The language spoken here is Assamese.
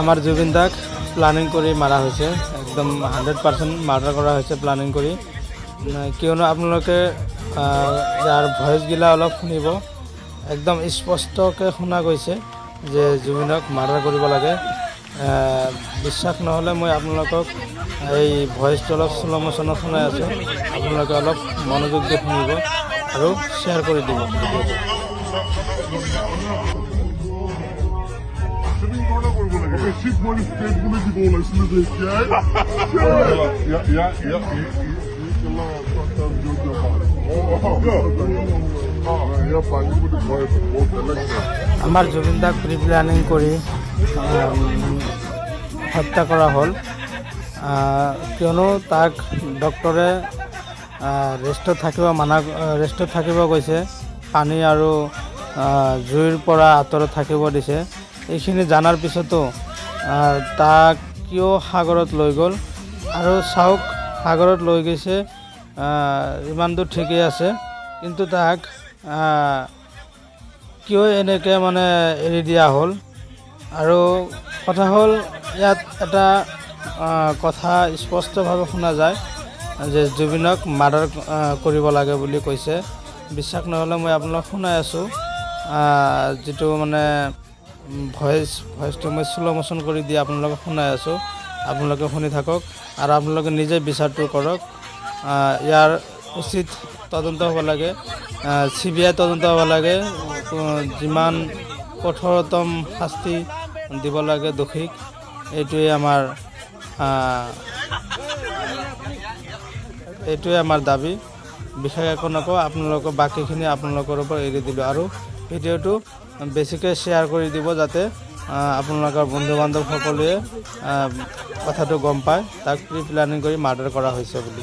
আমাৰ জুবিন দাক প্ল্যানিং কৰে মাৰা হয়েছে, একদম 100% মাৰ্ডাৰ কৰা হয়েছে প্ল্যানিং কৰে। কিয়নো আপোনালোকে যাৰ ভইচগিলা অলপ শুনিব, একদম স্পষ্টকৈ শুনা গৈছে যে জুবিনক মাৰ্ডাৰ কৰিব লাগে। বিশ্বাস নহ'লে মই আপোনালোকক এই ভইচটো অলপ শ্ল' মোশ্যনত শুনাই আছোঁ, আপোনালোকে অলপ মনোযোগ দি শুনিব আৰু শ্বেয়াৰ কৰি দিব ভিডিঅ'টো। আমাৰ জুবিন দাক প্ৰি প্ল্যানিং কৰি হত্যা কৰা হ'ল, কিয়নো তাক ডক্টৰে ৰেষ্টত থাকিব কৈছে, পানী আৰু জুইৰ পৰা আঁতৰত থাকিব দিছে। এইখিনি জানাৰ পিছতো তাক কিয় সাগৰত লৈ গ'ল, আৰু চাওক সাগৰত লৈ গৈছে, ইমান দূৰ ঠিকেই আছে, কিন্তু তাক কিয় এনেকৈ মানে এৰি দিয়া হ'ল। আৰু কথা হ'ল ইয়াত এটা কথা স্পষ্টভাৱে শুনা যায় যে জুবিনক মাৰ্ডাৰ কৰিব লাগে বুলি কৈছে। বিশ্বাস নহ'লে মই আপোনালোকক শুনাই আছোঁ, যিটো মানে ভইচটো মই শ্ল' মোশ্যন কৰি দি আপোনালোকক শুনাই আছোঁ, আপোনালোকে শুনি থাকক আৰু আপোনালোকে নিজে বিচাৰটো কৰক। ইয়াৰ উচিত তদন্ত হ'ব লাগে, CBI তদন্ত হ'ব লাগে, যিমান কঠোৰতম শাস্তি দিব লাগে দোষীক, এইটোৱে আমাৰ দাবী। বিশেষ একো নকওঁ, আপোনালোকৰ বাকীখিনি আপোনালোকৰ ওপৰত এৰি দিলোঁ। আৰু ভিডিঅ'টো বেছিকৈ শ্বেয়াৰ কৰি দিব, যাতে আপোনালোকৰ বন্ধু বান্ধৱ সকলোৱে কথাটো গম পায় তাক প্ৰি প্ল্যানিং কৰি মাৰ্ডাৰ কৰা হৈছে বুলি।